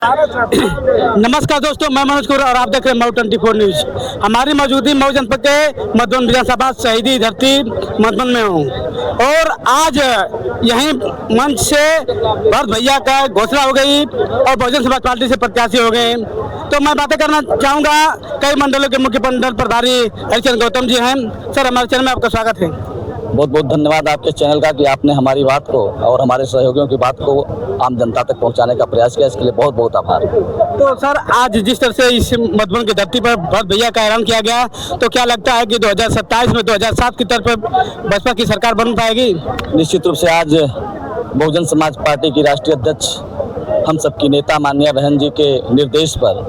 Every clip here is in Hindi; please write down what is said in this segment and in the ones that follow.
नमस्कार दोस्तों, मैं मनोज कुमार और आप देख रहे हैं मऊ 24 न्यूज। हमारी मौजूदगी मऊ जनपद के मधुबन विधानसभा शहीदी धरती मधुबन में हूँ और आज यहीं मंच से भरत भैया का घोषणा हो गई और बहुजन समाज पार्टी से प्रत्याशी हो गए। तो मैं बातें करना चाहूँगा, कई मंडलों के मुख्य मंडल प्रभारी हरिचंद्र गौतम जी हैं। सर, हमारे चैनल में आपका स्वागत है। बहुत बहुत धन्यवाद आपके चैनल का कि आपने हमारी बात को और हमारे सहयोगियों की बात को आम जनता तक पहुंचाने का प्रयास किया, इसके लिए बहुत बहुत आभार। तो सर, आज जिस तरह से इस मधुबन की धरती पर भरत भैया का ऐलान किया गया, तो क्या लगता है कि 2027 में 2007 की तरफ बसपा की सरकार बन पाएगी? निश्चित रूप से आज बहुजन समाज पार्टी की राष्ट्रीय अध्यक्ष, हम सबकी नेता माननीय बहन जी के निर्देश पर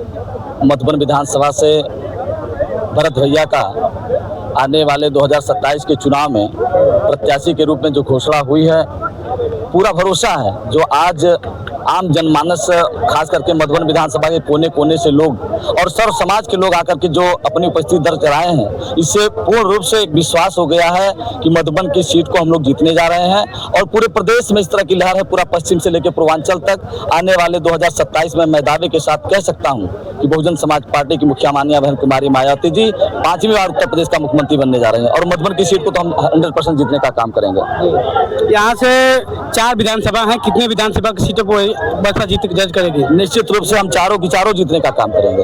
मधुबन विधानसभा से भरत भैया का आने वाले 2027 के चुनाव में प्रत्याशी के रूप में जो घोषणा हुई है, पूरा भरोसा है जो आज आम जनमानस, खास करके मधुबन विधानसभा के कोने कोने से लोग और सर्व समाज के लोग आकर के जो अपनी उपस्थिति दर्ज कराए हैं, इससे पूर्ण रूप से एक विश्वास हो गया है कि मधुबन की सीट को हम लोग जीतने जा रहे हैं। और पूरे प्रदेश में इस तरह की लहर है, पूरा पश्चिम से लेकर पूर्वांचल तक। आने वाले 2027 में मैं दावे के साथ कह सकता हूं कि बहुजन समाज पार्टी की मुखिया माननीय बहन कुमारी मायावती जी 5वीं बार उत्तर प्रदेश का मुख्यमंत्री बनने जा रहे हैं और मधुबन की सीट को तो हम 100% जीतने का काम करेंगे। यहाँ से 4 विधानसभा हैं, कितने विधानसभा की सीटों को बसपा जीत जज करेगी? निश्चित रूप से हम चारों की चारों जीतने का काम करेंगे।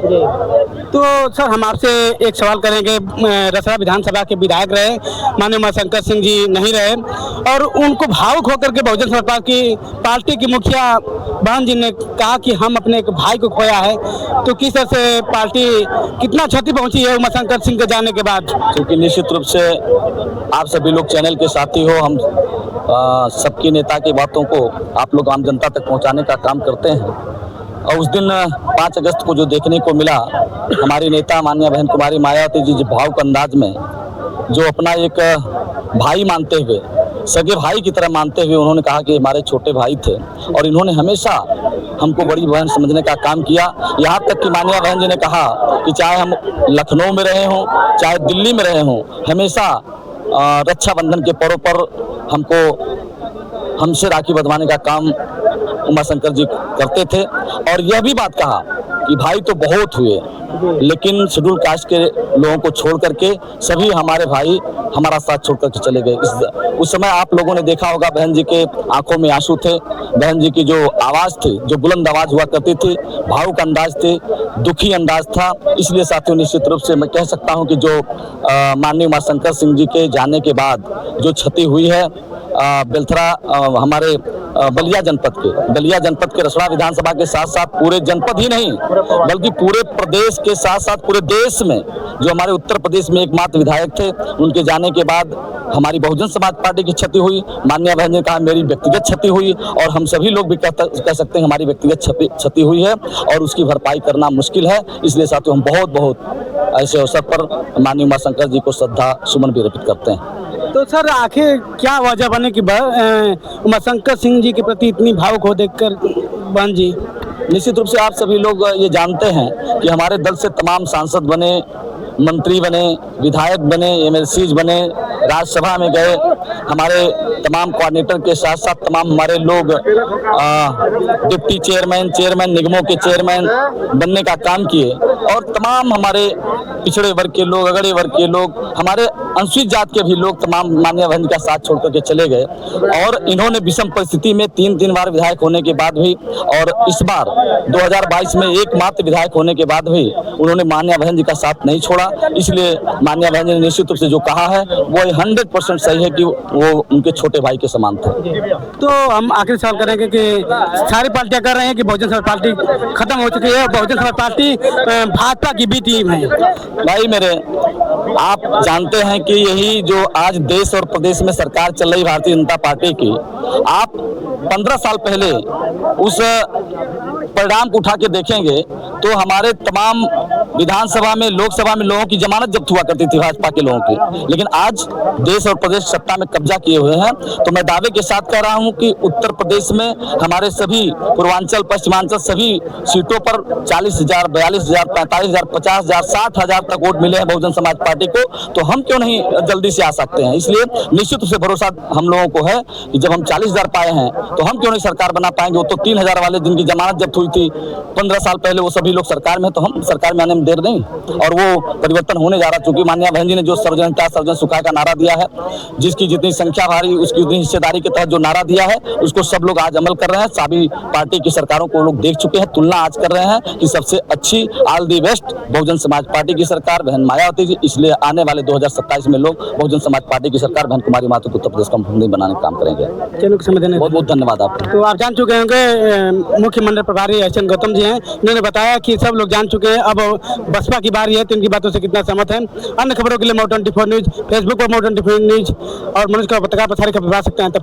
तो सर, हम आपसे एक सवाल करेंगे। रसड़ा विधानसभा के विधायक रहे माननीय उमाशंकर सिंह जी नहीं रहे और उनको भावुक होकर के बहुजन समाज पार्टी की मुखिया बहन जी ने कहा कि हम अपने एक भाई को खोया है। तो किस तरह से पार्टी कितना क्षति पहुंची है उमाशंकर सिंह के जाने के बाद? क्योंकि निश्चित रूप से आप सभी लोग चैनल के साथी हो, हम सबकी नेता की बातों को आप लोग आम जनता तक पहुंचाने का काम करते हैं। और उस दिन 5 अगस्त को जो देखने को मिला, हमारी नेता माननीय बहन कुमारी मायावती जी भावुक अंदाज में जो अपना एक भाई मानते हुए, सगे भाई की तरह मानते हुए उन्होंने कहा कि हमारे छोटे भाई थे और इन्होंने हमेशा हमको बड़ी बहन समझने का काम किया। यहाँ तक कि माननीय बहन जी ने कहा कि चाहे हम लखनऊ में रहे हों, चाहे दिल्ली में रहे हों, हमेशा रक्षाबंधन के पर्व पर हमसे राखी बंधवाने का काम उमाशंकर जी करते थे। और यह भी बात कहा कि भाई तो बहुत हुए, लेकिन शेड्यूल कास्ट के लोगों को छोड़ करके सभी हमारे भाई हमारा साथ छोड़ करके चले गए। उस समय आप लोगों ने देखा होगा, बहन जी के आंखों में आंसू थे, बहन जी की जो आवाज़ थी, जो बुलंद आवाज़ हुआ करती थी, भावुक अंदाज थे, दुखी अंदाज था। इसलिए साथियों, निश्चित रूप से मैं कह सकता हूं कि जो माननीय उमाशंकर सिंह जी के जाने के बाद जो क्षति हुई है बेलथरा, हमारे बलिया जनपद के रसड़ा विधानसभा के साथ साथ पूरे जनपद ही नहीं बल्कि पूरे प्रदेश के साथ साथ पूरे देश में जो हमारे उत्तर प्रदेश में एकमात्र विधायक थे, उनके जाने के बाद हमारी बहुजन समाज पार्टी की क्षति हुई। माननीय बहन ने कहा मेरी व्यक्तिगत क्षति हुई और हम सभी लोग भी कह सकते हैं हमारी व्यक्तिगत क्षति हुई है और उसकी भरपाई करना मुश्किल है। इसलिए साथियों, हम बहुत ऐसे अवसर पर माननीय उमाशंकर जी को श्रद्धा सुमन भी अर्पित करते हैं। तो सर, आखिर क्या वजह बने कि उमाशंकर सिंह जी के प्रति इतनी भावुक हो देखकर बहन जी? निश्चित रूप से आप सभी लोग ये जानते हैं कि हमारे दल से तमाम सांसद बने, मंत्री बने, विधायक बने, एमएलसीज बने, राज्यसभा में गए, हमारे तमाम कोऑर्डिनेटर के साथ साथ तमाम हमारे लोग डिप्टी चेयरमैन निगमों के चेयरमैन बनने का काम किए और तमाम हमारे पिछड़े वर्ग के लोग, अगड़े वर्ग के लोग, हमारे अनुसूचित जात के भी लोग तमाम माननीय बहन का साथ छोड़ करके चले गए। और इन्होंने विषम परिस्थिति में 3 बार विधायक होने के बाद भी और इस बार 2022 में एकमात्र विधायक होने के बाद भी उन्होंने माननीय बहन जी का साथ नहीं छोड़ा। इसलिए माननीय बहन जी ने निश्चित रूप से जो कहा है वो 100% सही है कि वो उनके छोटे भाई के समान थे। तो हम आखिरी सवाल करेंगे कि सारी पार्टियां कर रहे हैं कि बहुजन समाज पार्टी खत्म हो चुकी है, बहुजन समाज पार्टी भाजपा की बी टीम है। भाई मेरे, आप जानते हैं कि यही जो आज देश और प्रदेश में सरकार चल रही भारतीय जनता पार्टी की, आप 15 साल पहले उस परिणाम को उठा के देखेंगे तो हमारे तमाम विधानसभा में, लोकसभा में लोगों की जमानत जब्त हुआ करती थी भाजपा के लोगों की, लेकिन आज देश और प्रदेश सत्ता में कब्जा किए हुए हैं। तो मैं दावे के साथ कह रहा हूं कि उत्तर प्रदेश में हमारे सभी पूर्वांचल, पश्चिमांचल सभी सीटों पर 40,000, 42,000, 45,000, 50,000, 60,000 तक वोट मिले हैं बहुजन समाज पार्टी को, तो हम क्यों नहीं जल्दी से आ सकते हैं। इसलिए निश्चित रूप से भरोसा हम लोगों को है कि जब हम 40,000 पाए हैं तो हम क्यों नहीं सरकार बना पाएंगे। वो तो 3,000 वाले जिनकी जमानत जब्त हुई थी 15 साल पहले, वो सभी लोग सरकार में, तो हम सरकार में आने में देर नहीं, और वो परिवर्तन होने जा रहा है। चूंकि माननीय बहन जी ने जो सर्वजन सुखाय का नारा दिया है, जिसकी जितनी संख्या भारी उसकी उतनी हिस्सेदारी के तहत जो नारा दिया है, उसको सब लोग आज अमल कर रहे हैं। सभी पार्टी की सरकारों को लोग देख चुके हैं, तुलना आज कर रहे हैं कि सबसे अच्छी all the best Bahujan Samaj party की सरकार बहन मायावती जी। इसलिए आने वाले 2027 में लोग बहुजन समाज पार्टी की सरकार बहन कुमारी मातो को उत्तर प्रदेश का मुख्यमंत्री बनाने का काम करेंगे। बहुत बहुत धन्यवाद आपको। तो आप जान चुके होंगे मुख्यमंत्री प्रभारी एच एन गौतम जी हैं, इन्होंने बताया कि सब लोग जान चुके हैं अब बसपा की बारी है, तो इनकी बातों से कितना सहमत है। अन्य खबरों के लिए Mou 24 न्यूज, फेसबुक पर Mou 24 न्यूज और मनुष्य का पत्रकार प्रसारित कर सकते हैं।